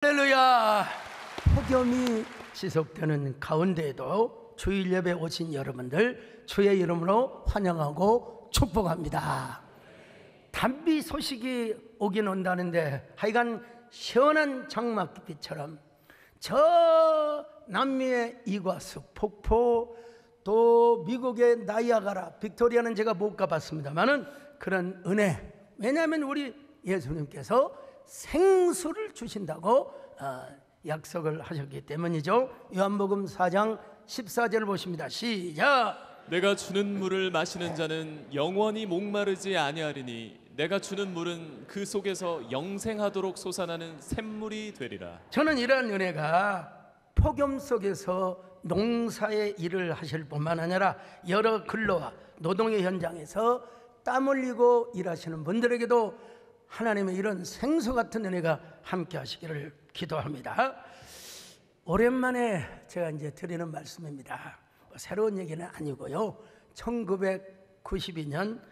할렐루야. 폭염이 지속되는 가운데에도 주일 예배 오신 여러분들 주의 이름으로 환영하고 축복합니다. 단비 소식이 오긴 온다는데 하여간 시원한 장맛비처럼 저 남미의 이과수 폭포, 또 미국의 나이아가라, 빅토리아는 제가 못 가봤습니다만은 그런 은혜, 왜냐하면 우리 예수님께서 생수를 주신다고 약속을 하셨기 때문이죠. 요한복음 4장 14절을 보십니다. 시작. 내가 주는 물을 마시는 자는 영원히 목마르지 아니하리니 내가 주는 물은 그 속에서 영생하도록 솟아나는 샘물이 되리라. 저는 이러한 은혜가 폭염 속에서 농사의 일을 하실 뿐만 아니라 여러 근로와 노동의 현장에서 땀 흘리고 일하시는 분들에게도 하나님의 이런 생수 같은 은혜가 함께 하시기를 기도합니다. 오랜만에 제가 이제 드리는 말씀입니다. 새로운 얘기는 아니고요. 1992년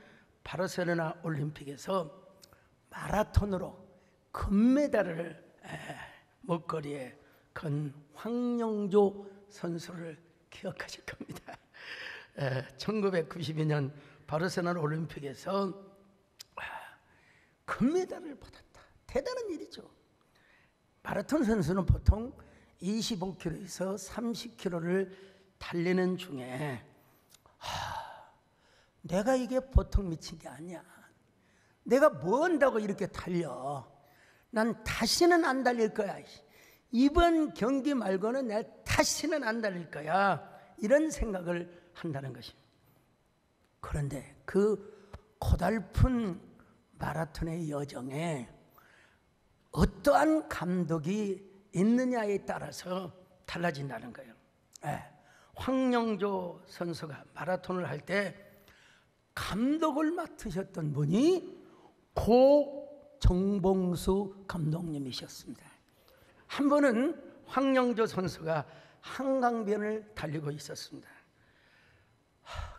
바르셀로나 올림픽에서 마라톤으로 금메달을 목걸이에 건 황영조 선수를 기억하실 겁니다. 1992년 바르셀로나 올림픽에서 금메달을 받았다. 대단한 일이죠. 마라톤 선수는 보통 25km에서 30km를 달리는 중에 내가 이게 보통 미친 게 아니야. 내가 뭐 한다고 이렇게 달려. 난 다시는 안 달릴 거야. 이번 경기 말고는 내가 다시는 안 달릴 거야. 이런 생각을 한다는 것입니다. 그런데 그 고달픈 마라톤의 여정에 어떠한 감독이 있느냐에 따라서 달라진다는 거예요. 황영조 선수가 마라톤을 할 때 감독을 맡으셨던 분이 고 정봉수 감독님이셨습니다. 한 번은 황영조 선수가 한강변을 달리고 있었습니다.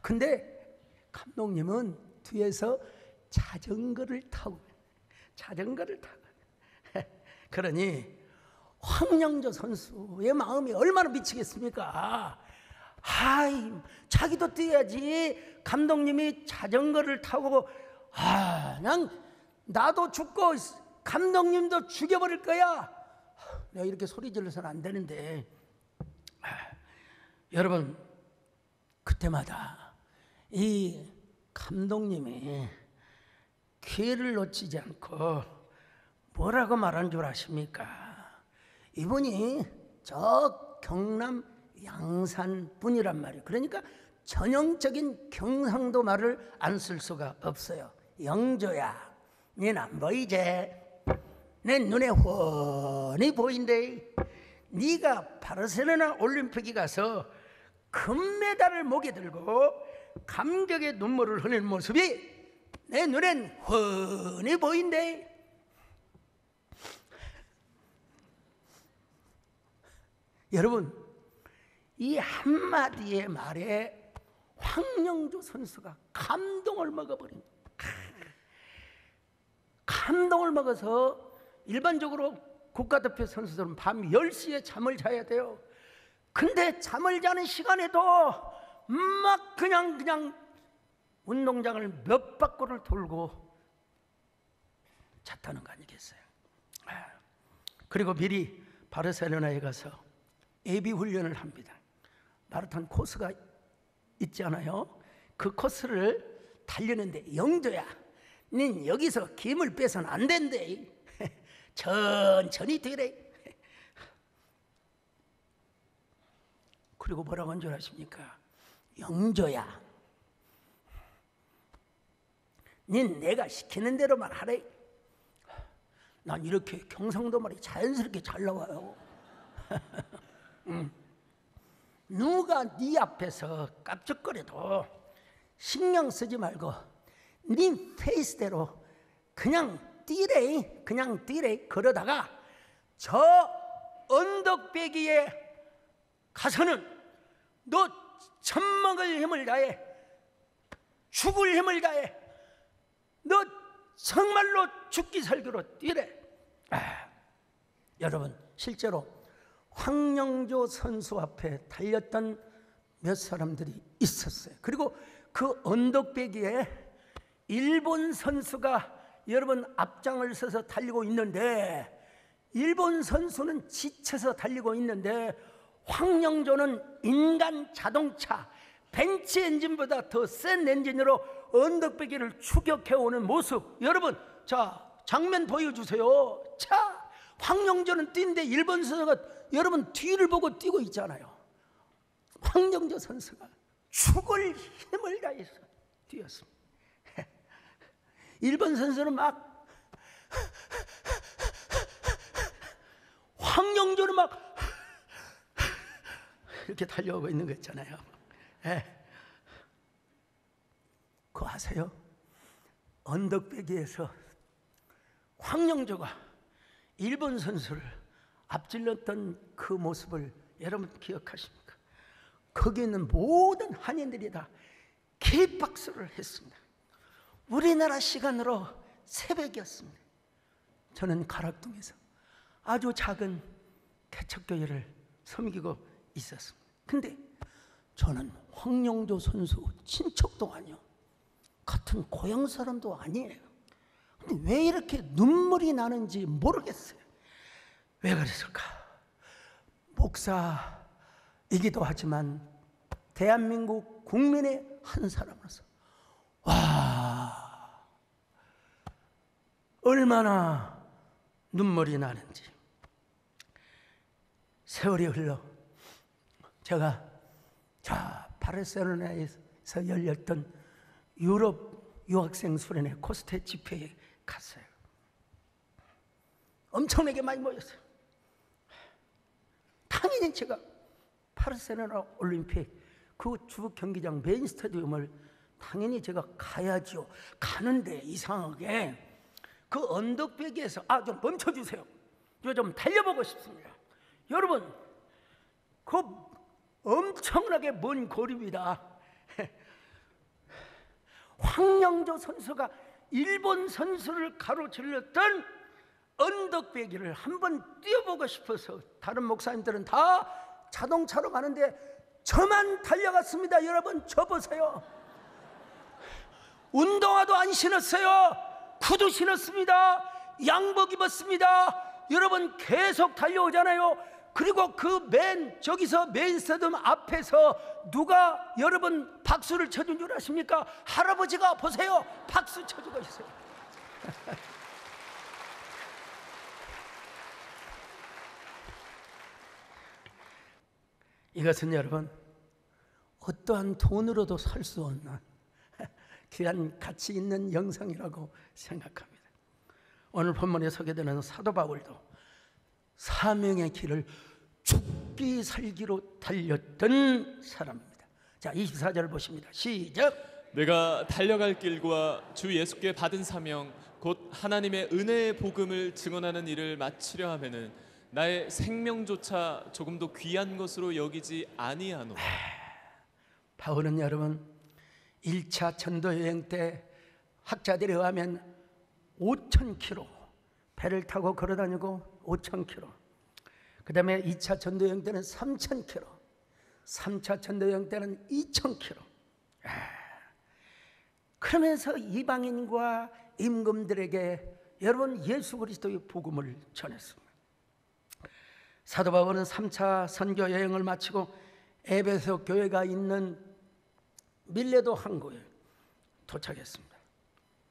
근데 감독님은 뒤에서 자전거를 타고 그러니 황영조 선수의 마음이 얼마나 미치겠습니까? 자기도 뛰어야지. 감독님이 자전거를 타고 그냥 나도 죽고 감독님도 죽여버릴 거야. 내가 이렇게 소리 질러서는 안 되는데 여러분, 그때마다 이 감독님이 기회를 놓치지 않고 뭐라고 말한 줄 아십니까? 이분이 저 경남 양산 분이란 말이에요. 그러니까 전형적인 경상도 말을 안 쓸 수가 없어요. 영조야, 닌 안 보이지? 내 눈에 훤히 보인대. 네가 바르셀로나 올림픽에 가서 금메달을 목에 들고 감격의 눈물을 흘리는 모습이 내 눈엔 훤히 보인대. 여러분, 이 한마디의 말에 황영조 선수가 감동을 먹어버린, 감동을 먹어서 일반적으로 국가대표 선수들은 밤 10시에 잠을 자야 돼요. 근데 잠을 자는 시간에도 막 그냥 운동장을 몇 바퀴를 돌고 잤다는 거 아니겠어요? 그리고 미리 바르셀로나에 가서 예비 훈련을 합니다. 마라톤 코스가 있잖아요. 그 코스를 달리는데 영조야, 닌 여기서 김을 빼서는 안 된대. 천천히 뛰래. 그리고 뭐라고 한 줄 아십니까? 영조야, 닌 내가 시키는 대로만 하래. 난 이렇게 경상도 말이 자연스럽게 잘 나와요. 누가 네 앞에서 깝죽거려도 신경 쓰지 말고 네 페이스대로 그냥 뛰래. 그냥 뛰래. 그러다가 저 언덕배기에 가서는 너 젖먹을 힘을 다해, 죽을 힘을 다해. 너 정말로 죽기 살기로 뛰래. 여러분, 실제로 황영조 선수 앞에 달렸던 몇 사람들이 있었어요. 그리고 그 언덕배기에 일본 선수가 여러분 앞장을 서서 달리고 있는데, 일본 선수는 지쳐서 달리고 있는데 황영조는 인간 자동차 벤츠 엔진보다 더 센 엔진으로 언덕배기를 추격해오는 모습, 여러분, 자 장면 보여주세요. 자, 황영조는 뛰는데 일본 선수가 여러분 뒤를 보고 뛰고 있잖아요. 황영조 선수가 죽을 힘을 다해서 뛰었습니다. 일본 선수는 막, 황영조는 막 이렇게 달려오고 있는 거 있잖아요. 그거 아세요? 언덕배기에서 황영조가 일본 선수를 앞질렀던 그 모습을 여러분 기억하십니까? 거기 있는 모든 한인들이 다 기립박수를 했습니다. 우리나라 시간으로 새벽이었습니다. 저는 가락동에서 아주 작은 개척교회를 섬기고 있었습니다. 근데 저는 황영조 선수 친척도 아니요, 같은 고향 사람도 아니에요. 근데 왜 이렇게 눈물이 나는지 모르겠어요. 왜 그랬을까? 목사이기도 하지만 대한민국 국민의 한 사람으로서, 와, 얼마나 눈물이 나는지. 세월이 흘러 제가 바르셀로나에서 열렸던 유럽 유학생 수련회 코스테 집회에 갔어요. 엄청나게 많이 모였어요. 당연히 제가 바르셀로나 올림픽 그 주 경기장 메인 스타디움을 당연히 제가 가야죠. 가는데 이상하게 그 언덕배기에서 좀 멈춰주세요. 저 좀 달려보고 싶습니다. 여러분, 그 엄청나게 먼 거리입니다. 황영조 선수가 일본 선수를 가로질렀던 언덕배기를 한번 뛰어보고 싶어서 다른 목사님들은 다 자동차로 가는데 저만 달려갔습니다. 여러분, 저 보세요. 운동화도 안 신었어요. 구두 신었습니다. 양복 입었습니다. 여러분, 계속 달려오잖아요. 그리고 그 저기서 메인 스타디움 앞에서 누가 여러분 박수를 쳐준 줄 아십니까? 할아버지가 보세요, 박수 쳐주고 있어요. 이것은 여러분 어떠한 돈으로도 살 수 없는 귀한 가치 있는 영상이라고 생각합니다. 오늘 본문에 소개되는 사도 바울도 사명의 길을 죽기 살기로 달렸던 사람입니다. 자, 24절 보십니다. 시작. 내가 달려갈 길과 주 예수께 받은 사명 곧 하나님의 은혜의 복음을 증언하는 일을 마치려 하면은 나의 생명조차 조금도 귀한 것으로 여기지 아니하노라. 바울은 여러분 1차 전도 여행 때 학자들에 의하면 5,000km 배를 타고 걸어다니고 5,000km, 그 다음에 2차 전도 여행 때는 3,000km, 3차 전도 여행 때는 2,000km. 그러면서 이방인과 임금들에게 여러분 예수 그리스도의 복음을 전했습니다. 사도 바울은 3차 선교 여행을 마치고 에베소 교회가 있는 밀레도 항구에 도착했습니다.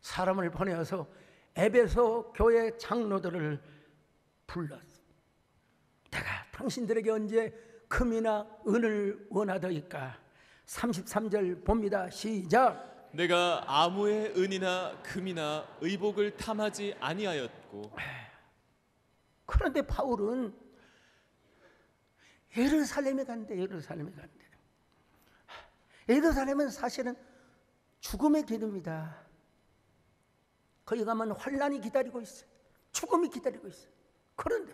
사람을 보내어서 에베소 교회 장로들을 불렀습니다. 내가 당신들에게 언제 금이나 은을 원하더이까? 33절 봅니다. 시작. 내가 아무의 은이나 금이나 의복을 탐하지 아니하였고. 그런데 바울은 예루살렘에 간대. 예루살렘은 사실은 죽음의 길입니다. 거기 가면 환난이 기다리고 있어요. 죽음이 기다리고 있어요. 그런데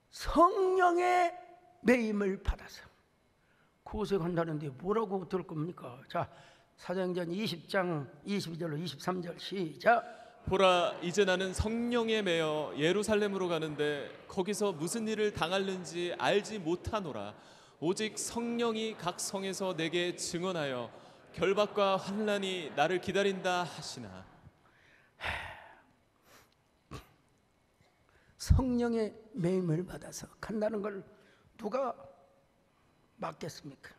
성령의 매임을 받아서 그곳에 간다는데 뭐라고 들을 겁니까? 자, 사도행전 20장 22절로 23절 시작. 보라, 이제 나는 성령에 매여 예루살렘으로 가는데 거기서 무슨 일을 당할는지 알지 못하노라. 오직 성령이 각 성에서 내게 증언하여 결박과 환난이 나를 기다린다 하시나. 성령의 매임을 받아서 간다는 걸 누가 막겠습니까?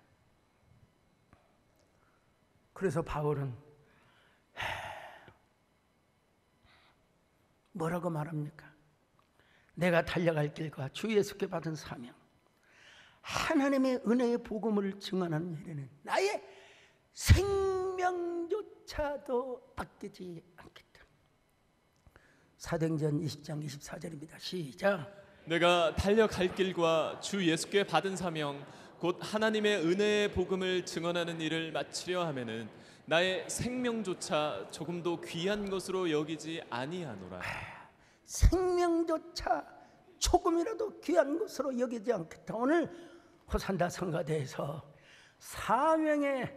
그래서 바울은 뭐라고 말합니까? 내가 달려갈 길과 주 예수께 받은 사명, 하나님의 은혜의 복음을 증언하는 일에는 나의 생명조차도 아끼지 않겠다. 사도행전 20장 24절입니다. 시작. 내가 달려갈 길과 주 예수께 받은 사명 곧 하나님의 은혜의 복음을 증언하는 일을 마치려 하면은 나의 생명조차 조금도 귀한 것으로 여기지 아니하노라. 생명조차 조금이라도 귀한 것으로 여기지 않겠다. 오늘 호산다 성가대에서 사명의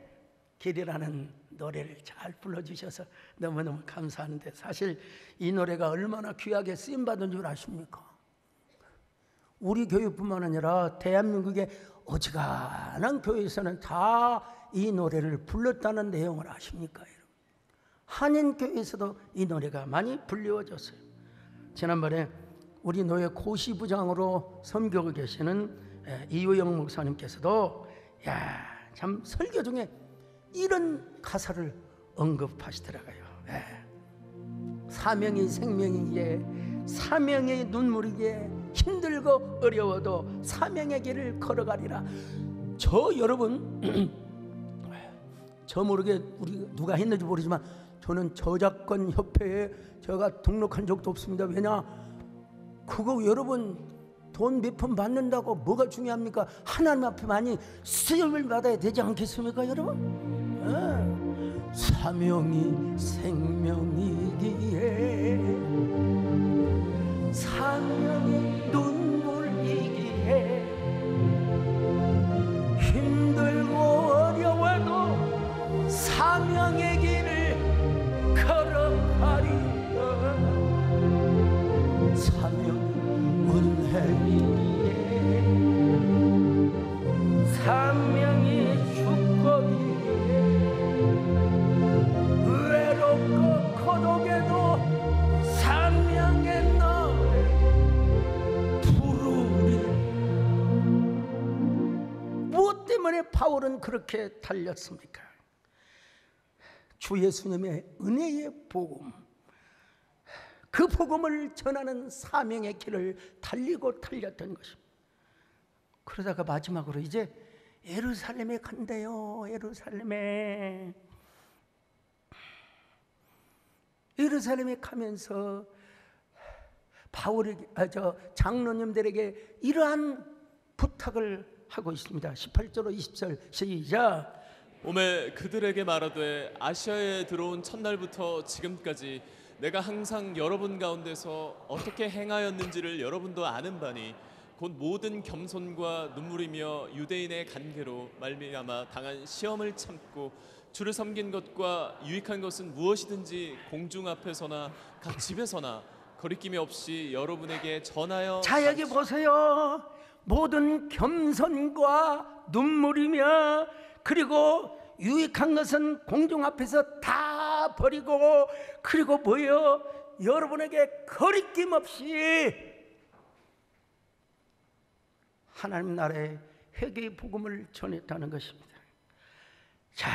길이라는 노래를 잘 불러주셔서 너무너무 감사하는데, 사실 이 노래가 얼마나 귀하게 쓰임받은 줄 아십니까? 우리 교회뿐만 아니라 대한민국의 어지간한 교회에서는 다 이 노래를 불렀다는 내용을 아십니까? 한인교회에서도 이 노래가 많이 불리워졌어요. 지난번에 우리 노예 고시부장으로 섬기고 계시는 이우영 목사님께서도 참 설교 중에 이런 가사를 언급하시더라고요. 사명이 생명이기에, 사명의 눈물이기에, 힘들고 어려워도 사명의 길을 걸어가리라. 저 여러분 저 모르게 우리 누가 했는지 모르지만 저는 저작권 협회에 제가 등록한 적도 없습니다. 왜냐? 그거 여러분 돈 몇 푼 받는다고 뭐가 중요합니까? 하나님 앞에 많이 수염을 받아야 되지 않겠습니까, 여러분? 사명이 생명이기에, 사명이 눈물이기에, 힘들고 어려워도 사명의 길을 걸어가리라. 사명이 은혜이기에, 사명이 축복이기에, 외롭고 고독해도 사명의 노래 부르리. 무엇 때문에 바울은 그렇게 달렸습니까? 주 예수님의 은혜의 복음, 그 복음을 전하는 사명의 길을 달리고 달렸던 것입니다. 그러다가 마지막으로 이제 예루살렘에 간대요. 예루살렘에 가면서 바울에게, 장로님들에게 이러한 부탁을 하고 있습니다. 18절로 20절 시작. 오매 그들에게 말하되 아시아에 들어온 첫날부터 지금까지 내가 항상 여러분 가운데서 어떻게 행하였는지를 여러분도 아는 바니 곧 모든 겸손과 눈물이며 유대인의 간계로 말미암아 당한 시험을 참고 주를 섬긴 것과 유익한 것은 무엇이든지 공중 앞에서나 각 집에서나 거리낌이 없이 여러분에게 전하여. 자, 여기 보세요. 모든 겸손과 눈물이며, 그리고 유익한 것은 공중 앞에서 다 버리고, 그리고 뭐예요? 여러분에게 거리낌 없이 하나님 나라의 회개의 복음을 전했다는 것입니다. 자,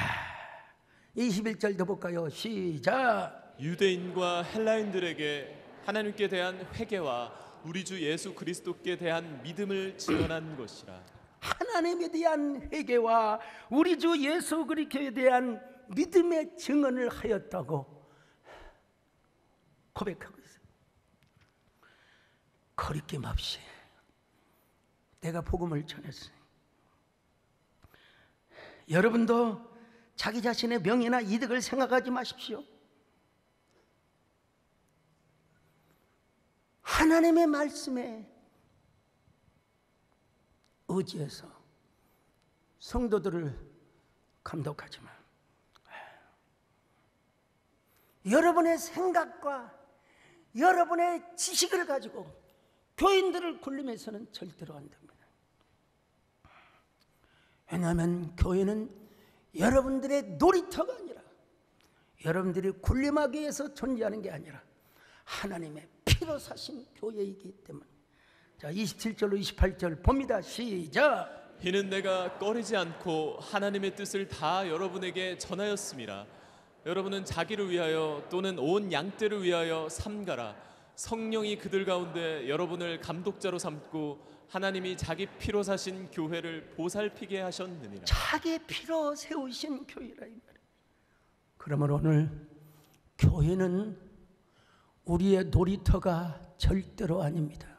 21절 더 볼까요? 시작. 유대인과 헬라인들에게 하나님께 대한 회개와 우리 주 예수 그리스도께 대한 믿음을 증언한 것이라. 하나님에 대한 회개와 우리 주 예수 그리스도에 대한 믿음의 증언을 하였다고 고백하고 있어요. 거리낌 없이 내가 복음을 전했어요. 여러분도 자기 자신의 명예나 이득을 생각하지 마십시오. 하나님의 말씀에 의지해서 성도들을 감독하지만, 여러분의 생각과 여러분의 지식을 가지고 교인들을 굴림해서는 절대로 안 됩니다. 왜냐하면 교회는 여러분들의 놀이터가 아니라, 여러분들이 굴림하기 위해서 존재하는 게 아니라 하나님의 피로 사신 교회이기 때문에. 자, 27절로 28절 봅니다. 시작. 이는 내가 꺼리지 않고 하나님의 뜻을 다 여러분에게 전하였음이라. 여러분은 자기를 위하여 또는 온 양떼를 위하여 삼가라. 성령이 그들 가운데 여러분을 감독자로 삼고 하나님이 자기 피로 사신 교회를 보살피게 하셨느니라. 자기 피로 세우신 교회라 이 말이에요. 그러므로 오늘 교회는 우리의 놀이터가 절대로 아닙니다.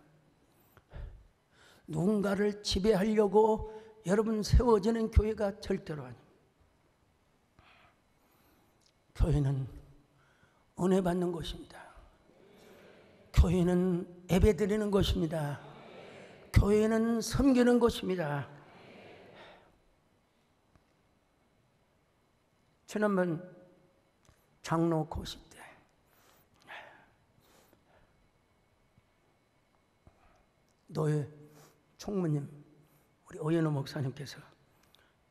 누군가를 지배하려고 여러분 세워지는 교회가 절대로 아닙니다. 교회는 은혜 받는 곳입니다. 교회는 예배드리는 곳입니다. 교회는 섬기는 곳입니다. 지난번 장로 고시 때 노예 총무님 우리 오연호 목사님께서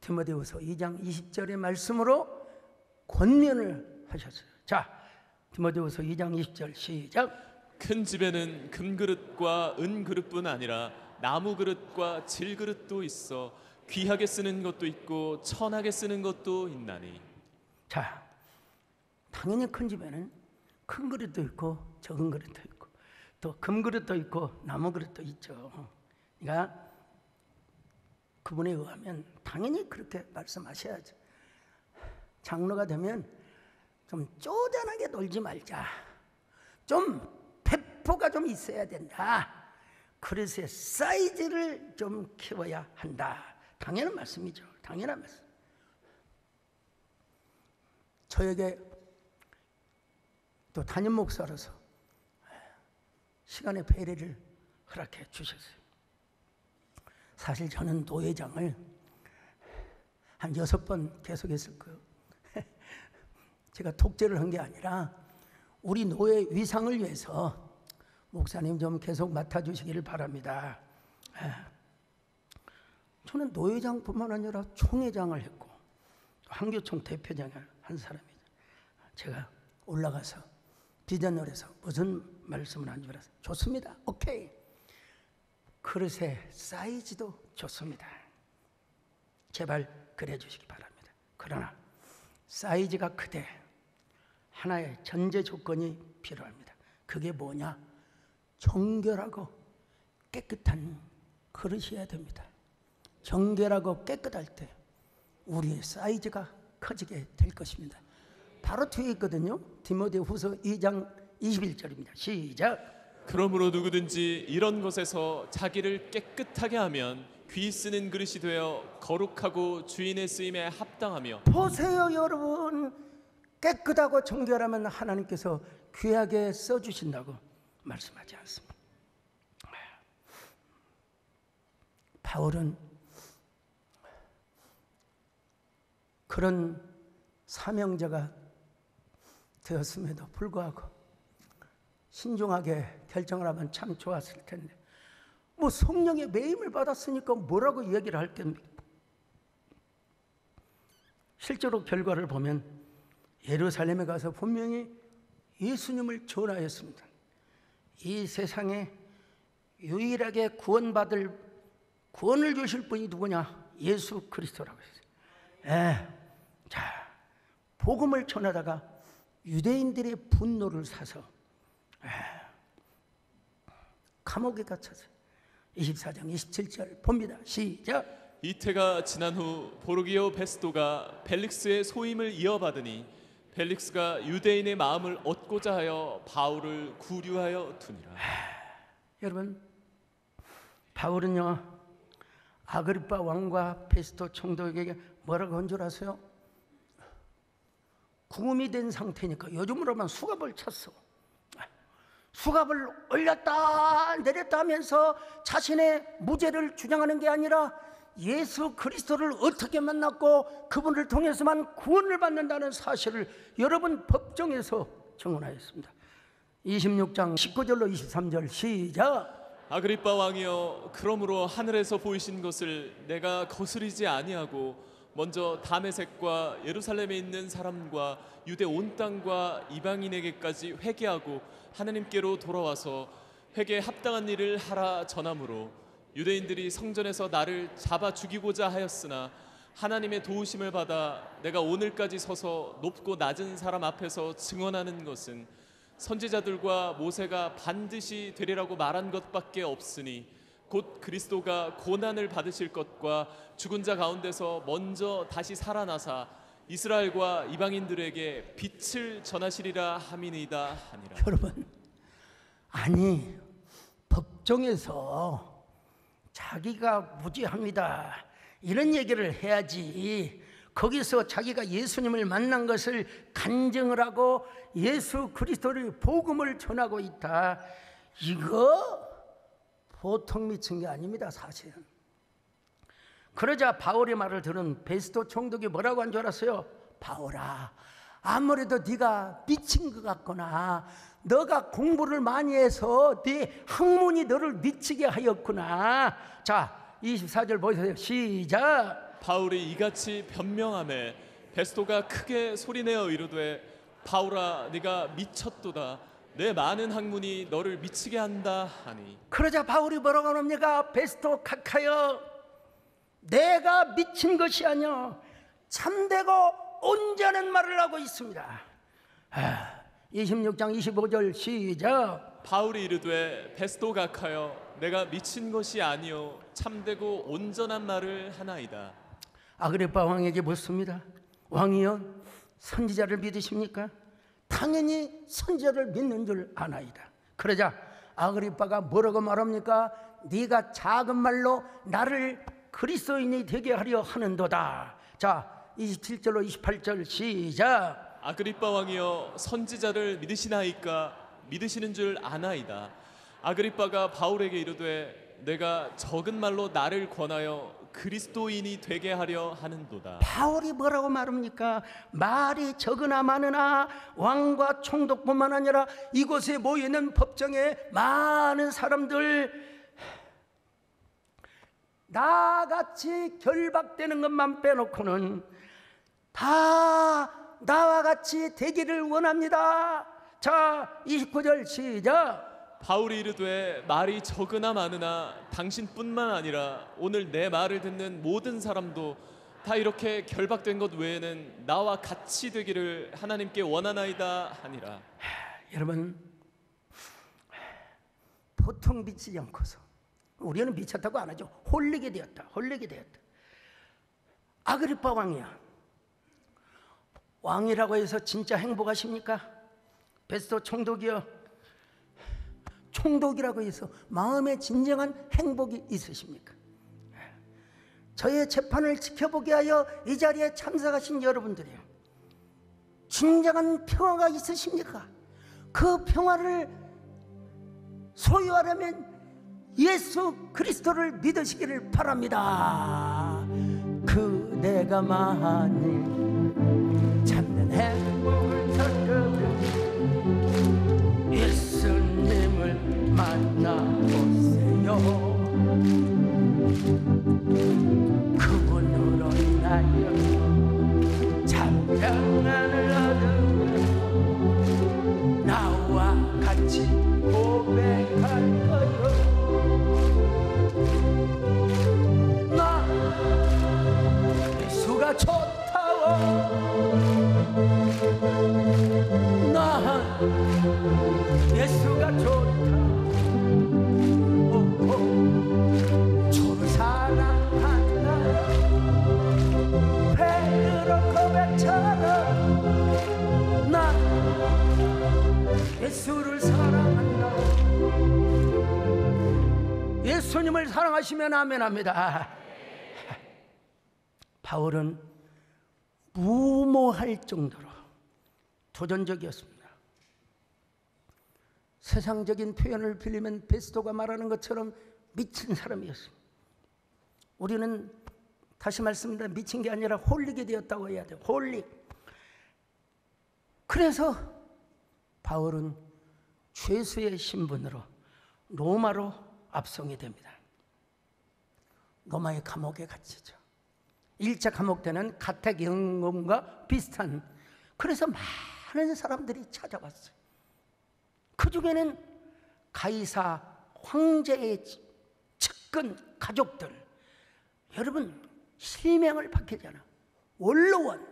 디모데후서 2장 20절의 말씀으로 권면을 하셨어요. 자, 디모데후서 2장 20절 시작. 큰 집에는 금그릇과 은그릇뿐 아니라 나무그릇과 질그릇도 있어 귀하게 쓰는 것도 있고 천하게 쓰는 것도 있나니. 자, 당연히 큰 집에는 큰 그릇도 있고 적은 그릇도 있고 또 금그릇도 있고 나무그릇도 있죠. 그러니까 그분에 의하면 당연히 그렇게 말씀하셔야죠. 장로가 되면 좀 쪼잔하게 놀지 말자. 좀 배포가 좀 있어야 된다. 그릇의 사이즈를 좀 키워야 한다. 당연한 말씀이죠. 당연한 말씀. 저에게 또 담임 목사로서 시간의 배려를 허락해 주셨어요. 사실 저는 노회장을 한 6번 계속했을 거예요. 제가 독재를 한 게 아니라 우리 노회 위상을 위해서 목사님 좀 계속 맡아주시기를 바랍니다. 저는 노회장뿐만 아니라 총회장을 했고 한교총 대표장을 한 사람이죠. 제가 올라가서 비전홀에서 무슨 말씀을 하는지 알아서 좋습니다. 오케이. 그릇의 사이즈도 좋습니다. 제발 그래 주시기 바랍니다. 그러나 사이즈가 크되 하나의 전제 조건이 필요합니다. 그게 뭐냐? 정결하고 깨끗한 그릇이어야 됩니다. 정결하고 깨끗할 때 우리의 사이즈가 커지게 될 것입니다. 바로 뒤에 있거든요. 디모데후서 2장 21절입니다. 시작. 그러므로 누구든지 이런 것에서 자기를 깨끗하게 하면 귀 쓰는 그릇이 되어 거룩하고 주인의 쓰임에 합당하며. 보세요 여러분. 깨끗하고 정결하면 하나님께서 귀하게 써주신다고 말씀하지 않습니다. 바울은 그런 사명자가 되었음에도 불구하고 신중하게 결정을 하면 참 좋았을 텐데 뭐 성령의 매임을 받았으니까 뭐라고 얘기를 할 겁니까? 실제로 결과를 보면 예루살렘에 가서 분명히 예수님을 전하였습니다. 이 세상에 유일하게 구원을 주실 분이 누구냐? 예수 그리스도라고 했어요. 자, 복음을 전하다가 유대인들의 분노를 사서 감옥에 갇혔어요. 24장 27절 봅니다. 시작. 이태가 지난 후 보르기오 베스도가 벨릭스의 소임을 이어받으니 벨릭스가 유대인의 마음을 얻고자 하여 바울을 구류하여 두니라. 여러분, 바울은요 아그리파 왕과 베스도 총독에게 뭐라고 한 줄 아세요? 구음이 된 상태니까 요즘으로 하면 수갑을 찼어. 수갑을 올렸다 내렸다 하면서 자신의 무죄를 주장하는 게 아니라 예수 그리스도를 어떻게 만났고 그분을 통해서만 구원을 받는다는 사실을 여러분 법정에서 증언하였습니다. 26장 19절로 23절 시작. 아그리빠 왕이여, 그러므로 하늘에서 보이신 것을 내가 거스르지 아니하고 먼저 다메섹과 예루살렘에 있는 사람과 유대 온 땅과 이방인에게까지 회개하고 하나님께로 돌아와서 회개에 합당한 일을 하라 전함으로 유대인들이 성전에서 나를 잡아 죽이고자 하였으나 하나님의 도우심을 받아 내가 오늘까지 서서 높고 낮은 사람 앞에서 증언하는 것은 선지자들과 모세가 반드시 되리라고 말한 것밖에 없으니 곧 그리스도가 고난을 받으실 것과 죽은 자 가운데서 먼저 다시 살아나사 이스라엘과 이방인들에게 빛을 전하시리라 함이니이다 하니라. 여러분, 아니 법정에서 자기가 무죄합니다 이런 얘기를 해야지, 거기서 자기가 예수님을 만난 것을 간증을 하고 예수 그리스도의 복음을 전하고 있다, 이거 보통 미친 게 아닙니다 사실은. 그러자 바울의 말을 들은 베스도 총독이 뭐라고 한 줄 알았어요? 바울아, 아무래도 네가 미친 것 같구나. 너가 공부를 많이 해서 네 학문이 너를 미치게 하였구나. 자, 24절 보세요. 시작. 바울이 이같이 변명하매 베스도가 크게 소리내어 이르되 바울아, 네가 미쳤도다. 내 많은 학문이 너를 미치게 한다 하니. 그러자 바울이 뭐라고 합니까? 베스도 카카여, 내가 미친 것이 아니여 참되고 온전한 말을 하고 있습니다. 26장 25절 시작. 바울이 이르되 베스도 각하여, 내가 미친 것이 아니요 참되고 온전한 말을 하나이다. 아그리빠 왕에게 묻습니다. 왕이여, 선지자를 믿으십니까? 당연히 선지자를 믿는 줄 아나이다. 그러자 아그리빠가 뭐라고 말합니까? 네가 작은 말로 나를 그리스도인이 되게 하려 하는도다. 자, 27절로 28절 시작. 아그리빠 왕이여, 선지자를 믿으시나이까? 믿으시는 줄 아나이다. 아그리빠가 바울에게 이르되 내가 적은 말로 나를 권하여 그리스도인이 되게 하려 하는도다. 바울이 뭐라고 말합니까? 말이 적으나 많으나 왕과 총독뿐만 아니라 이곳에 모여있는 법정에 많은 사람들 나같이 결박되는 것만 빼놓고는 다 나와 같이 되기를 원합니다. 자, 29절 시작. 바울이 이르되 말이 적으나 많으나 당신뿐만 아니라 오늘 내 말을 듣는 모든 사람도 다 이렇게 결박된 것 외에는 나와 같이 되기를 하나님께 원하나이다 하니라. 여러분, 보통 미치지 않고서, 우리는 미쳤다고 안 하죠. 홀리게 되었다. 아그리빠 왕이야. 왕이라고 해서 진짜 행복하십니까? 베스도 총독이여, 총독이라고 해서 마음에 진정한 행복이 있으십니까? 저의 재판을 지켜보게 하여 이 자리에 참석하신 여러분들이요, 진정한 평화가 있으십니까? 그 평화를 소유하려면 예수 그리스도를 믿으시기를 바랍니다. 그대가 만일 참된 행복을 찾거든 예수님을 만나보세요. 그분으로 인하여 참 평안을 얻으며 나와 같이 고백할 거요. 나 예수가 좋다워, 나 예수가 좋다. 주를 사랑한다. 베드로 고백처럼 나 예수를 사랑한다. 예수님을 사랑하시면 아멘합니다. 바울은 무모할 정도로 도전적이었습니다. 세상적인 표현을 빌리면 베스도가 말하는 것처럼 미친 사람이었습니다. 우리는 다시 말씀드립니다. 미친 게 아니라 홀리게 되었다고 해야 돼요. 홀리. 그래서 바울은 죄수의 신분으로 로마로 압송이 됩니다. 로마의 감옥에 갇히죠. 1차 감옥 때는 가택연금과 비슷한, 그래서 많은 사람들이 찾아왔어요. 그 중에는 가이사 황제의 측근 가족들, 여러분 실명을 밝히잖아. 원로원,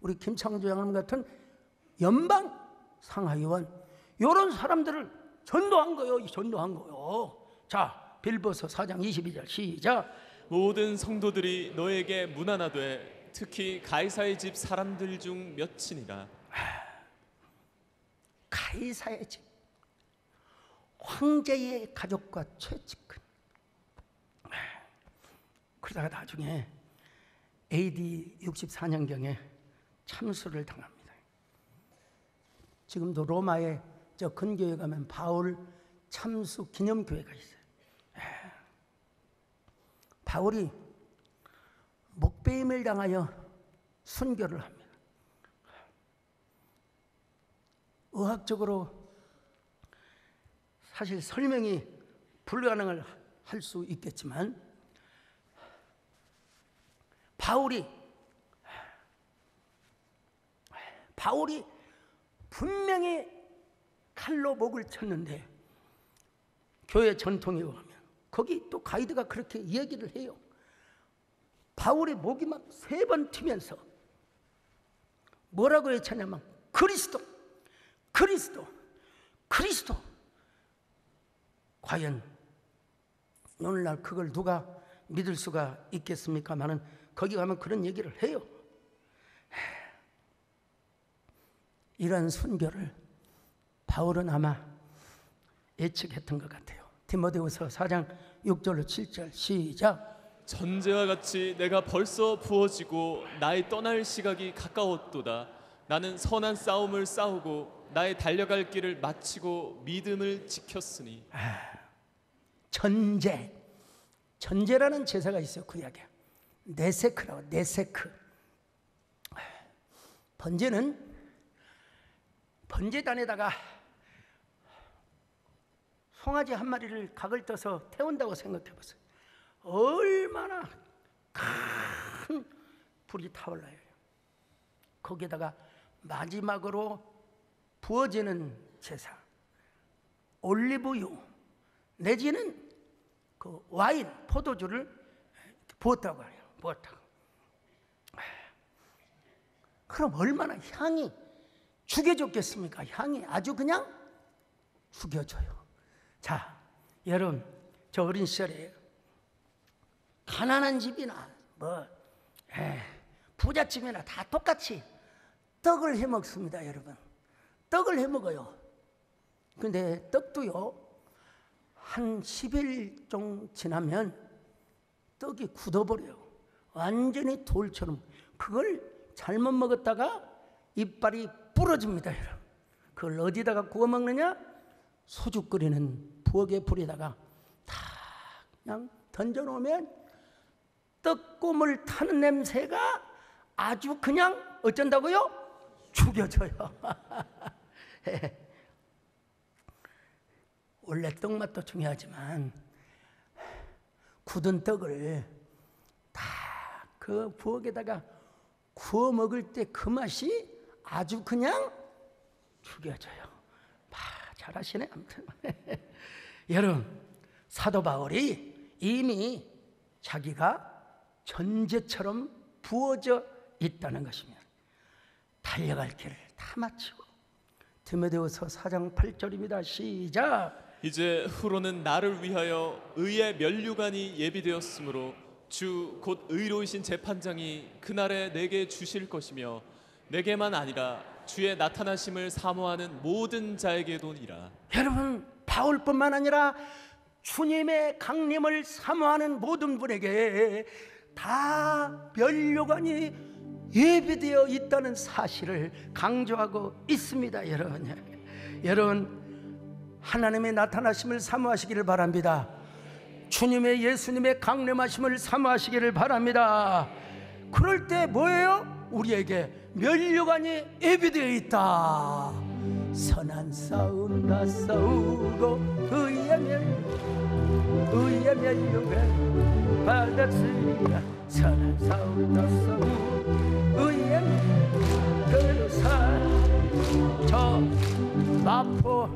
우리 김창조 장님 같은 연방 상하의원, 이런 사람들을 전도한 거요. 전도한 거요. 자, 빌보서 4장 22절 시작. 모든 성도들이 너에게 문안하되 특히 가이사의 집 사람들 중 몇이니라. 가이사의 집, 황제의 가족과 최측근. 그러다가 나중에 AD 64년경에 참수를 당합니다. 지금도 로마의 저 근교에 가면 바울 참수 기념교회가 있어요. 바울이 목배임을 당하여 순교를 합니다. 의학적으로 사실 설명이 불가능을 할 수 있겠지만, 바울이 분명히 칼로 목을 쳤는데, 교회 전통에 의하면 거기 또 가이드가 그렇게 이야기를 해요. 바울의 목이 막 3번 튀면서 뭐라고 외쳤냐면 그리스도, 그리스도, 그리스도. 과연 오늘날 그걸 누가 믿을 수가 있겠습니까마는 거기 가면 그런 얘기를 해요. 이런 순교를 바울은 아마 예측했던 것 같아요. 디모데후서 4장 6절로 7절 시작. 전제와 같이 내가 벌써 부어지고 나의 떠날 시각이 가까웠도다. 나는 선한 싸움을 싸우고 나의 달려갈 길을 마치고 믿음을 지켰으니. 전제라는 제사가 있어요. 구약에 네세크라고. 네세크. 번제단에다가 송아지 한 마리를 각을 떠서 태운다고 생각해 보세요. 얼마나 큰 불이 타올라요. 거기에다가 마지막으로 부어지는 제사, 올리브유 내지는 그 와인, 포도주를 부었다고 해요. 부었다고. 그럼 얼마나 향이 죽여줬겠습니까? 향이 아주 그냥 죽여줘요. 자, 여러분, 저 어린 시절에 가난한 집이나 부잣집이나 다 똑같이 떡을 해 먹습니다. 여러분, 떡을 해 먹어요. 근데 떡도요, 한 10일 정도 지나면 떡이 굳어버려요. 완전히 돌처럼. 그걸 잘못 먹었다가 이빨이 부러집니다. 여러분, 그걸 어디다가 구워 먹느냐? 소주 끓이는 부엌에 불에다가 다 그냥 던져놓으면 떡고물 타는 냄새가 아주 그냥 어쩐다고요? 죽여줘요. 원래 떡맛도 중요하지만 굳은 떡을 다 그 부엌에다가 구워 먹을 때 그 맛이 아주 그냥 죽여줘요. 잘하시네. 아무튼 여러분, 사도 바울이 이미 자기가 전제처럼 부어져 있다는 것입니다. 달려갈 길을 다 마치고. 디모데후서 4장 8절입니다. 시작. 이제 후로는 나를 위하여 의의 면류관이 예비되었으므로 주 곧 의로우신 재판장이 그날에 내게 주실 것이며 내게만 아니라 주의 나타나심을 사모하는 모든 자에게도니라. 여러분, 바울뿐만 아니라 주님의 강림을 사모하는 모든 분에게 다 면류관이 예비되어 있다는 사실을 강조하고 있습니다. 여러분, 하나님의 나타나심을 사모하시기를 바랍니다. 주님의 예수님의 강림하심을 사모하시기를 바랍니다. 그럴 때 뭐예요? 우리에게 면류관이 예비되어 있다. 선한 싸움 다 싸우고 의의 면류관 받았으리라. 선한 싸움 다 싸우고 의의 그사. 저 마포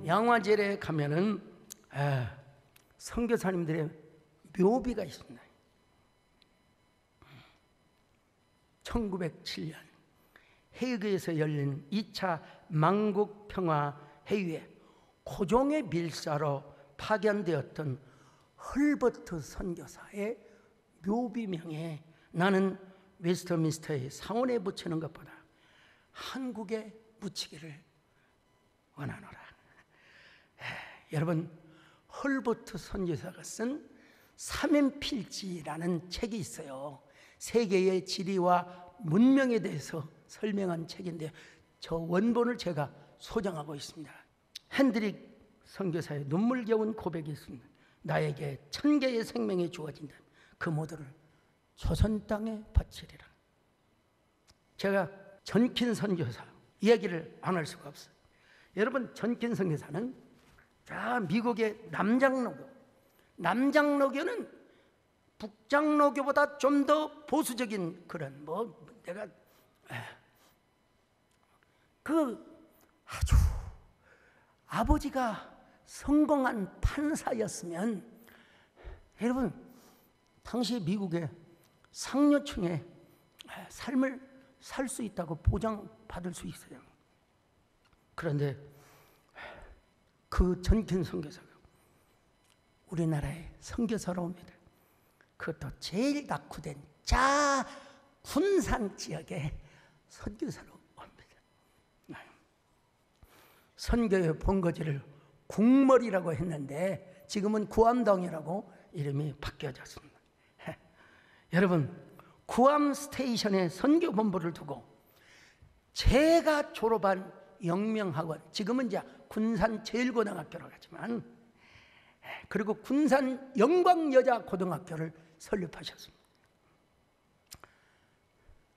양화절에 가면은 선교사님들의 묘비가 있습니다. 1907년 헤이그에서 열린 2차 만국평화회의에 고종의 밀사로 파견되었던 헐버트 선교사의 묘비명에 나는 웨스트민스터의 상원에 붙이는 것보다 한국에 붙이기를 원하노라. 여러분, 헐버트 선교사가 쓴 삼연필지라는 책이 있어요. 세계의 지리와 문명에 대해서 설명한 책인데 저 원본을 제가 소장하고 있습니다. 핸드릭 선교사의 눈물겨운 고백이 있습니다. 나에게 1000개의 생명이 주어진다. 그 모두를 조선 땅에 바치리라. 제가 전킨 선교사 이야기를 안 할 수가 없어요. 여러분, 전킨 선교사는 미국의 남장로교는 북장로교보다 좀 더 보수적인 그런 내가 아주 아버지가 성공한 판사였으면 여러분 당시 미국의 상류층의 삶을 살 수 있다고 보장받을 수 있어요. 그런데 그 전킨 선교사가 우리나라의 선교사로 옵니다. 그것도 제일 낙후된 군산 지역에 선교사로 옵니다. 선교의 본거지를 국머리라고 했는데 지금은 구암동이라고 이름이 바뀌어졌습니다. 여러분, 구암 스테이션에 선교본부를 두고 제가 졸업한 영명학원, 지금은 이제 군산 제일고등학교로 가지만, 그리고 군산 영광여자고등학교를 설립하셨습니다.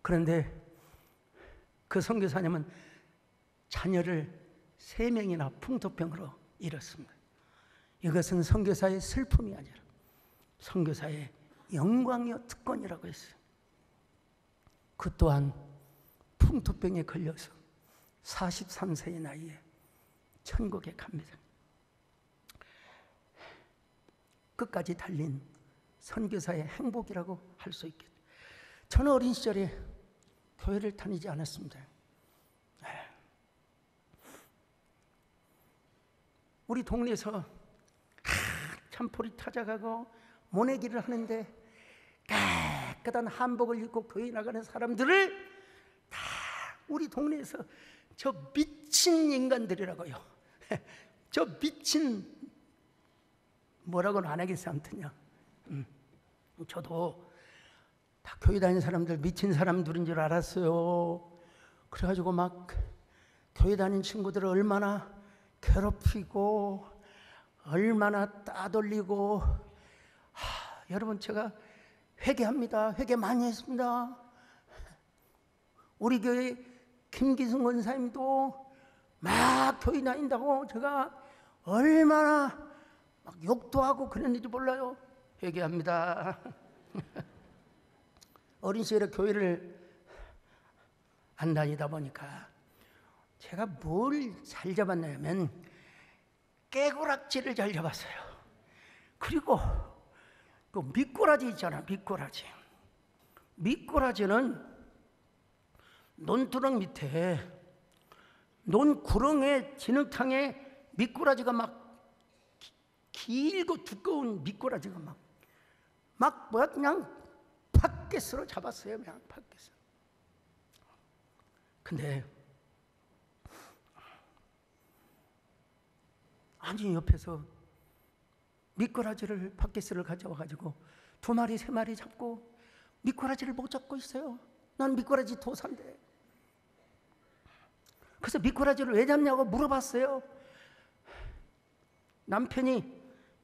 그런데 그 선교사님은 자녀를 3명이나 풍토병으로 잃었습니다. 이것은 선교사의 슬픔이 아니라 선교사의 영광이요 특권이라고 했어요. 그 또한 풍토병에 걸려서 43세의 나이에 천국에 갑니다. 끝까지 달린 선교사의 행복이라고 할 수 있겠죠. 저는 어린 시절에 교회를 다니지 않았습니다. 우리 동네에서 참포리 타작하고 모내기를 하는데 깨끗한 한복을 입고 교회 나가는 사람들을 다 우리 동네에서 저 미친 인간들이라고요. 저 미친 뭐라고는 안 하겠어요. 아무튼요. 저도 다 교회 다니는 사람들 미친 사람들인 줄 알았어요. 그래가지고 막 교회 다니는 친구들을 얼마나 괴롭히고 얼마나 따돌리고. 여러분, 제가 회개합니다. 회개 많이 했습니다. 우리 교회 김기승 권사님도 막 교회 다닌다고 제가 얼마나 막 욕도 하고 그랬는지 몰라요. 회개합니다. 어린 시절에 교회를 안 다니다 보니까 제가 뭘 잘 잡았냐면 깨구락지를 잘 잡았어요. 그리고 그 미꾸라지 있잖아. 미꾸라지는 논두렁 밑에 논구렁에 진흙탕에 미꾸라지가 막 길고 두꺼운 미꾸라지가 막 그냥 팟게스로 잡았어요. 그냥 팟게스. 근데 아니 옆에서 미꾸라지를 팟게스를 가져와 가지고 2마리 3마리 잡고 미꾸라지를 못 잡고 있어요. 난 미꾸라지 도사인데. 그래서 미꾸라지를 왜 잡냐고 물어봤어요. 남편이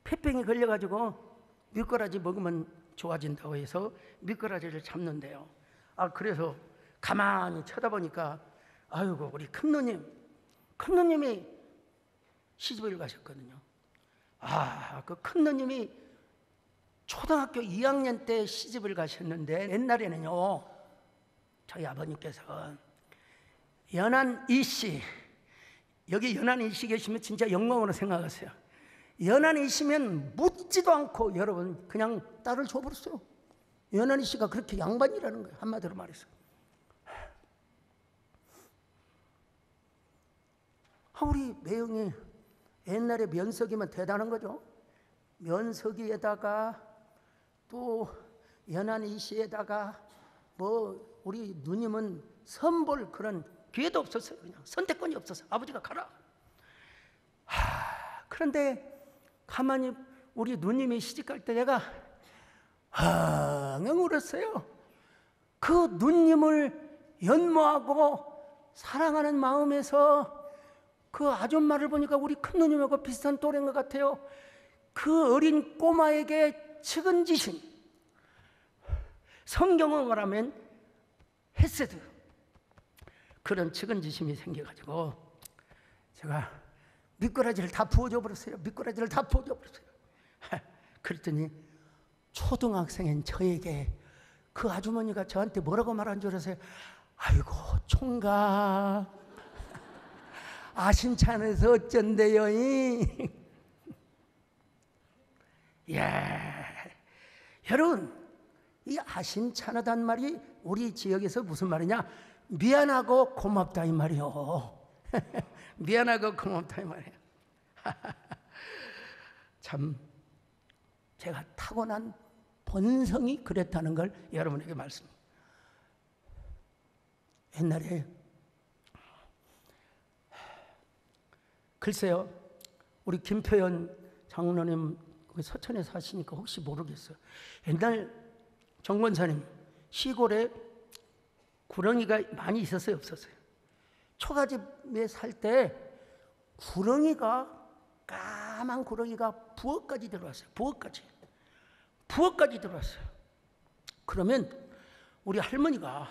폐병에 걸려가지고 미꾸라지 먹으면 좋아진다고 해서 미꾸라지를 잡는데요. 그래서 가만히 쳐다보니까 아이고 우리 큰누님 큰 누님이 시집을 가셨거든요. 그 큰 누님이 초등학교 2학년 때 시집을 가셨는데, 옛날에는요, 저희 아버님께서 연한 이씨, 여기 연한 이씨 계시면 진짜 영광으로 생각하세요. 연한 이씨면 묻지도 않고 여러분 그냥 딸을 줘버렸어요. 연한 이씨가 그렇게 양반이라는 거예요. 한마디로 말해서. 우리 매형이 옛날에 면석이면 대단한 거죠. 면석이에다가 또 연한 이씨에다가 뭐 우리 누님은 선볼 그런 기회도 없었어요. 그냥 선택권이 없었어요. 아버지가 가라. 그런데 가만히 우리 누님이 시집갈 때 내가 엉엉 울었어요. 그 누님을 연모하고 사랑하는 마음에서 그 아줌마를 보니까 우리 큰 누님하고 비슷한 또래인 것 같아요. 그 어린 꼬마에게 측은지심, 성경을 말하면 헤세드, 그런 측은지심이 생겨가지고 제가 미꾸라지를 다 부어줘 버렸어요. 미꾸라지를 다 부어줘 버렸어요. 그랬더니 초등학생인 저에게 그 아주머니가 저한테 뭐라고 말한 줄 아세요? 아이고 총각, 아심찬에서 어쩐대요. 야, 여러분, 이 아심찬하단 말이 우리 지역에서 무슨 말이냐? 미안하고 고맙다 이 말이요. 미안하고 고맙다 이 말이에요. 참 제가 타고난 본성이 그랬다는 걸 여러분에게 말씀드립니다. 옛날에 글쎄요, 우리 김표현 장로님 서천에 사시니까 혹시 모르겠어요. 옛날 정권사님 시골에 구렁이가 많이 있었어요, 없었어요? 초가집에 살 때 구렁이가, 까만 구렁이가 부엌까지 들어왔어요. 부엌까지 들어왔어요. 그러면 우리 할머니가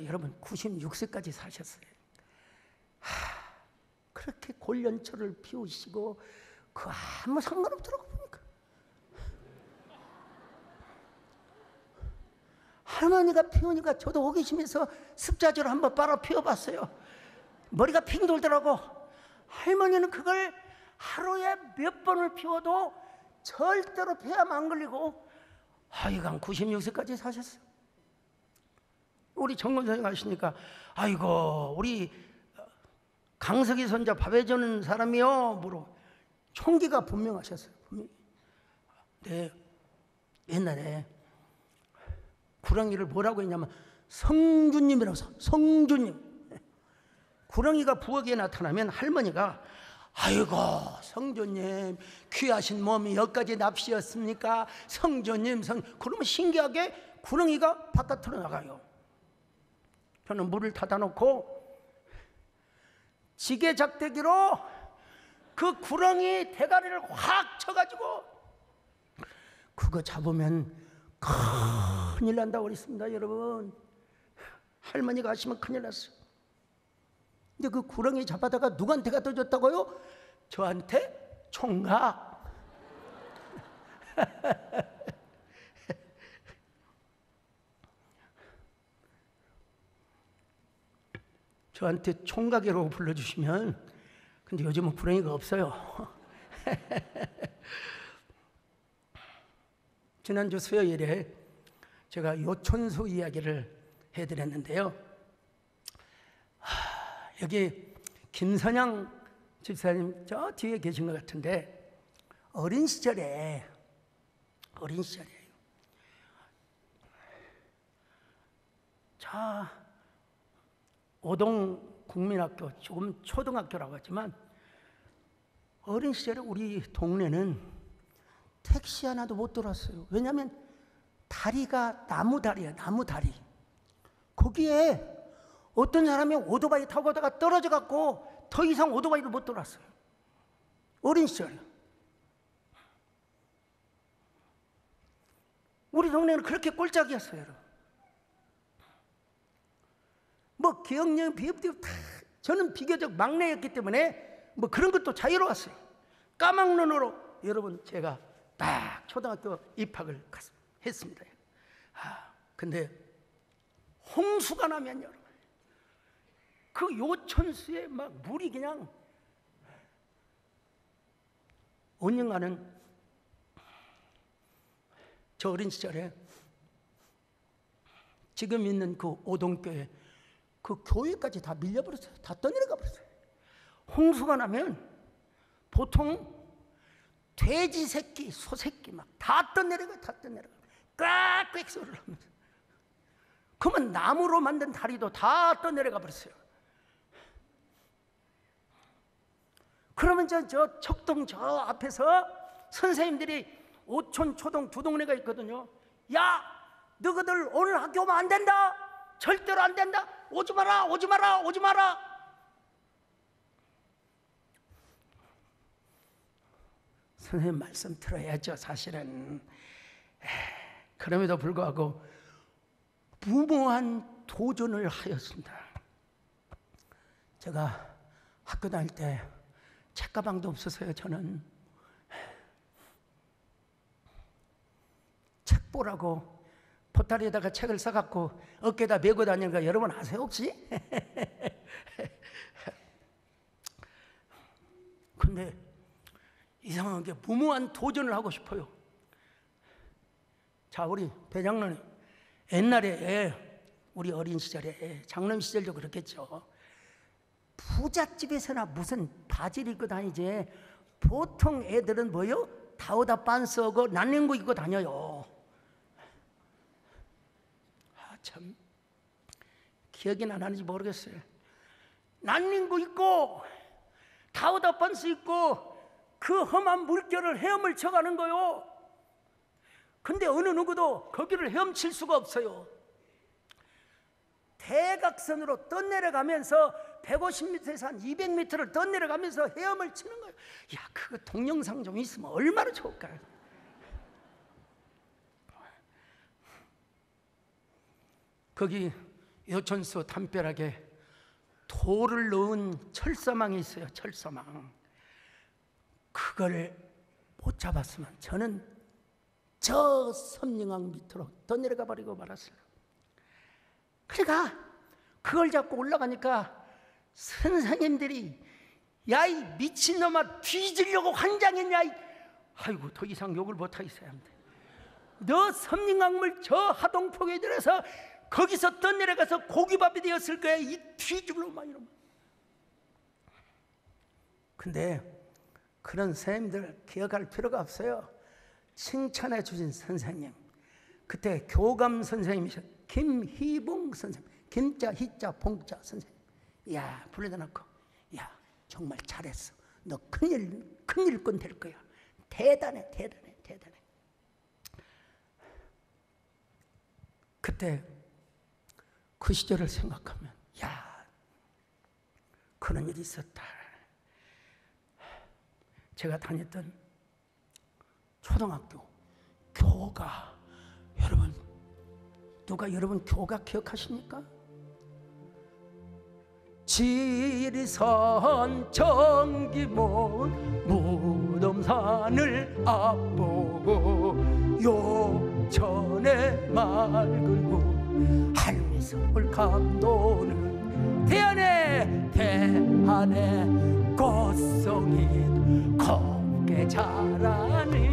여러분 96세까지 사셨어요. 그렇게 골연초를 피우시고 그 아무 상관없더라고 보니까. 할머니가 피우니까 저도 호기심에서 습자지로 한번 빨아 피워봤어요. 머리가 핑 돌더라고. 할머니는 그걸 하루에 몇 번을 피워도 절대로 폐암 안 걸리고 하여간 96세까지 사셨어요. 우리 정권사님 가시니까 아이고 우리 강석이 손자 밥 해주는 사람이요 물어. 총기가 분명하셨어요. 분명히. 네, 옛날에 구렁이를 뭐라고 했냐면 성주님이라고 해서 성주님. 구렁이가 부엌에 나타나면 할머니가 아이고 성주님 귀하신 몸이 여기까지 납시였습니까? 성주님 그러면 신기하게 구렁이가 바깥으로 나가요. 저는 물을 닫아 놓고 지게 작대기로 그 구렁이 대가리를 확 쳐가지고 그거 잡으면 큰일 난다고 그랬습니다. 여러분, 할머니가 하시면 큰일 났어요. 근데 그 구렁이 잡아다가 누구한테 갖다 줬다고요? 저한테 총각. 저한테 총각이라고 불러주시면, 근데 요즘은 구렁이가 없어요. 지난주 수요일에 제가 요촌수 이야기를 해드렸는데요. 여기 김선양 집사님 저 뒤에 계신 것 같은데 어린 시절이에요. 자, 오동 국민학교, 조금 초등학교라고 하지만 어린 시절에 우리 동네는 택시 하나도 못 돌았어요. 왜냐하면 다리가 나무다리예요. 나무다리. 거기에 어떤 사람이 오토바이 타고 가다가 떨어져 갖고 더 이상 오토바이를 못 돌았어요. 어린 시절. 우리 동네는 그렇게 꼴짝이었어요. 여러분. 뭐 기억력, 비읍비읍 다 저는 비교적 막내였기 때문에 뭐 그런 것도 자유로웠어요. 까막 눈으로 여러분 제가 딱 초등학교 입학을 했습니다. 근데 홍수가 나면 여러분 그 요천수에 막 물이 그냥 언젠가는 저 어린 시절에 지금 있는 그 오동교회 그 교회까지 다 밀려버렸어요. 다 떠내려가 버렸어요. 홍수가 나면 보통 돼지 새끼, 소 새끼 막 다 떠내려가, 다 떠내려가. 꽥꽥 소리를 하면서. 그러면 나무로 만든 다리도 다 떠내려가 버렸어요. 그러면 저 척동 저 앞에서 선생님들이 오촌, 초동 두 동네가 있거든요. 야, 너희들 오늘 학교 오면 안 된다. 절대로 안 된다. 오지 마라, 오지 마라, 오지 마라. 선생님 말씀 들어야죠, 사실은. 그럼에도 불구하고 무모한 도전을 하였습니다. 제가 학교 다닐 때 책가방도 없었어요. 저는 책 보라고 보따리에다가 책을 싸갖고 어깨에다 메고 다니는 거 여러분 아세요 혹시? 근데 이상하게 무모한 도전을 하고 싶어요. 자, 우리 배장로님 옛날에 우리 어린 시절에 장롱 시절도 그렇겠죠. 부잣집에서나 무슨 바지를 입고 다니지 보통 애들은 뭐요? 다우다 빤스하고 난닝구 입고 다녀요. 참 기억이 나는지 모르겠어요. 난닝구 입고 다우다 빤스 입고 그 험한 물결을 헤엄을 쳐가는 거요. 근데 어느 누구도 거기를 헤엄칠 수가 없어요. 대각선으로 떠내려가면서 150m에서 한 200m를 떠내려가면서 헤엄을 치는 거예요. 야, 그거 동영상 좀 있으면 얼마나 좋을까요? 거기 요천수 담벼락에 돌을 넣은 철사망이 있어요. 철사망. 그걸 못 잡았으면 저는 저 섬령강 밑으로 떠내려가 버리고 말았어요. 그러니까 그걸 잡고 올라가니까 선생님들이 야, 이 미친놈아 뒤지려고 환장했냐. 아이고, 더 이상 욕을 못하겠어야 합니다. 너 섬령강물 저 하동폭에 들어서 거기서 떠내려가서 고기밥이 되었을 거야. 이 뒤질놈아 이러면. 근데 그런 선생님들 기억할 필요가 없어요. 칭찬해 주신 선생님, 그때 교감 선생님이셨 김희봉 선생님, 김자 희자 봉자 선생님. 야, 불러다 놓고 야, 정말 잘했어. 너 큰 일꾼 될 거야. 대단해, 대단해, 대단해. 그때 그 시절을 생각하면 야, 그런 일이 있었다. 제가 다녔던 초등학교 교가, 여러분 누가 여러분 교가 기억하십니까? 지리산 정기문 무덤산을 앞보고 용천의 맑은 물 할미섬을 감도는 대안에 꽃송이 곱게 자라니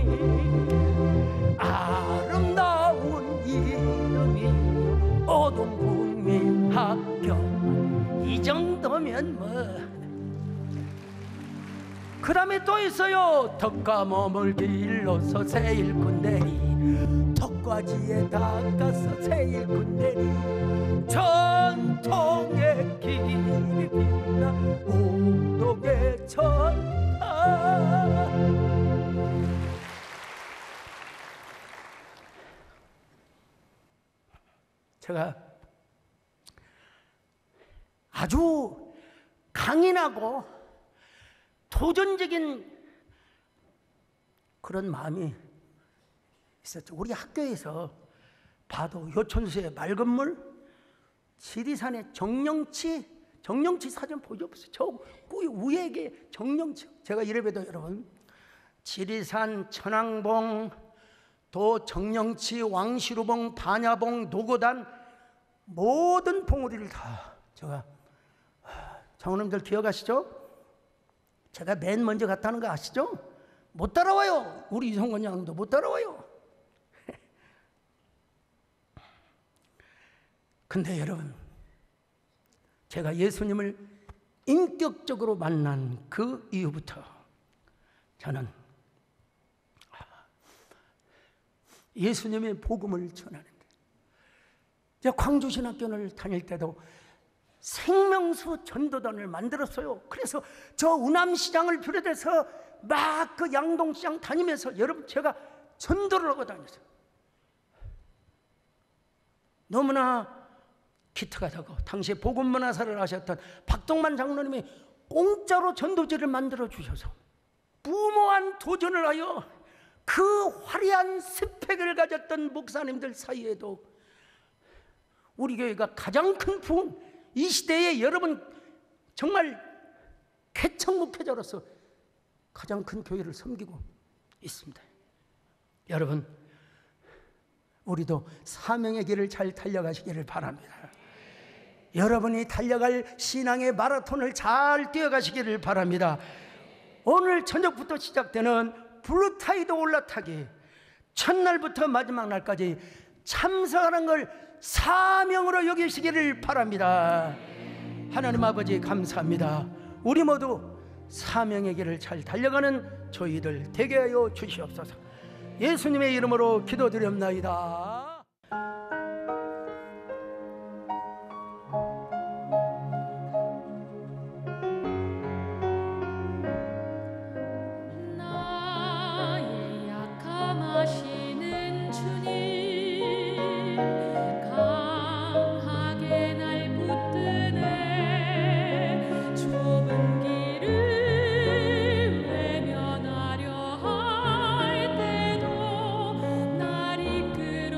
아름다운 이름이 오동국민학교. 이 정도면 뭐. 그 다음에 또 있어요. 덕과 몸을 길러서 새일꾼 대리, 덕과지에 닦아서 새일꾼 대리, 전통의 길이 빛나 오동의 천하. 제가 아주 강인하고 도전적인 그런 마음이 있었죠. 우리 학교에서 봐도 요천수의 맑은 물, 지리산의 정령치, 정령치 사전 보여주세요. 저 위에게 정령치. 제가 이래봬도 여러분, 지리산, 천왕봉, 또 정령치, 왕시루봉, 반야봉, 노고단 모든 봉우리를 다 제가, 장로님들 기억하시죠? 제가 맨 먼저 갔다는 거 아시죠? 못 따라와요. 우리 이성권 양도 못 따라와요. 근데 여러분, 제가 예수님을 인격적으로 만난 그 이후부터 저는 예수님의 복음을 전하는데, 제가 광주신학교를 다닐 때도 생명수 전도단을 만들었어요. 그래서 저 우남시장을 비롯해서 막 그 양동시장 다니면서 여러분 제가 전도를 하고 다녔어요. 너무나 기특하 다고 당시에 복음문화사를 하셨던 박동만 장로님이 공짜로 전도지를 만들어 주셔서 무모한 도전을 하여 그 화려한 스펙을 가졌던 목사님들 사이에도 우리 교회가 가장 큰 부흥, 이 시대에 여러분 정말 개척목회자로서 가장 큰 교회를 섬기고 있습니다. 여러분, 우리도 사명의 길을 잘 달려가시기를 바랍니다. 여러분이 달려갈 신앙의 마라톤을 잘 뛰어가시기를 바랍니다. 오늘 저녁부터 시작되는 블루타이드 올라타기, 첫날부터 마지막 날까지 참석하는 걸 사명으로 여기시기를 바랍니다. 하나님 아버지 감사합니다. 우리 모두 사명의 길을 잘 달려가는 저희들 되게 하여 주시옵소서. 예수님의 이름으로 기도드렸나이다. 나의 약함하시는 주님, 강하게 날 붙드네. 좁은 길을 외면하려 할 때도 날 이끌어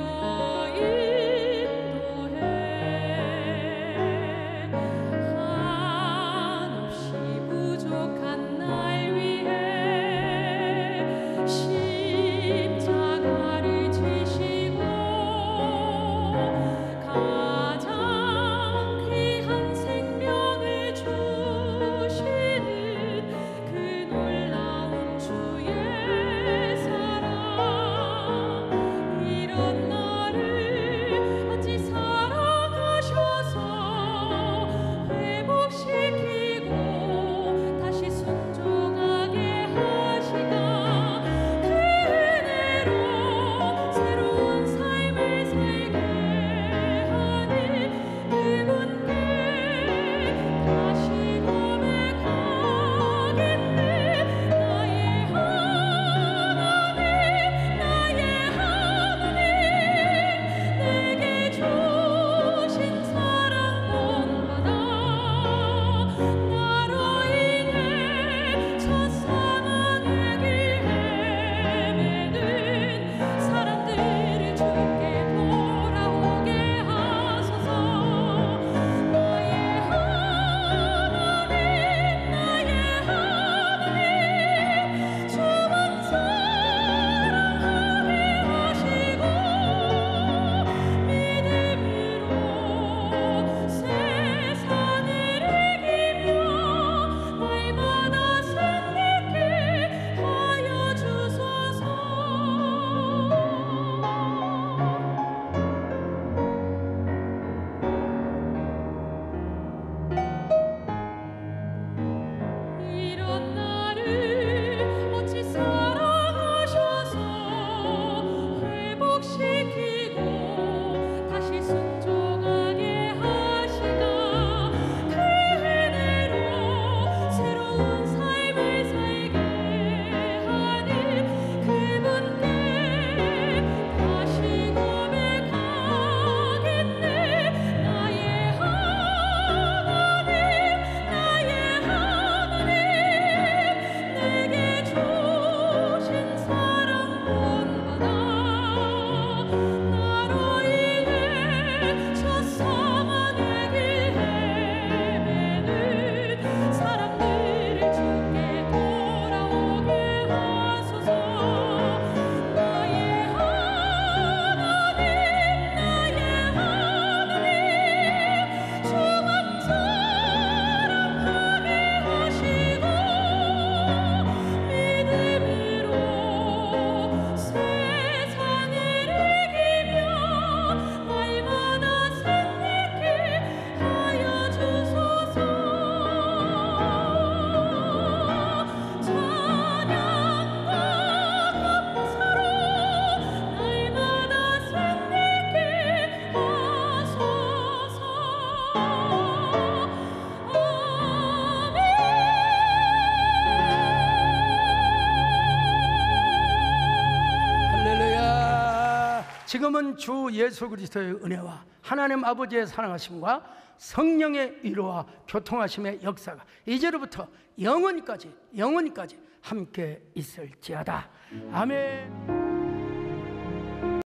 지금은 주 예수 그리스도의 은혜와 하나님 아버지의 사랑하심과 성령의 위로와 교통하심의 역사가 이제로부터 영원히까지 함께 있을지어다. 아멘.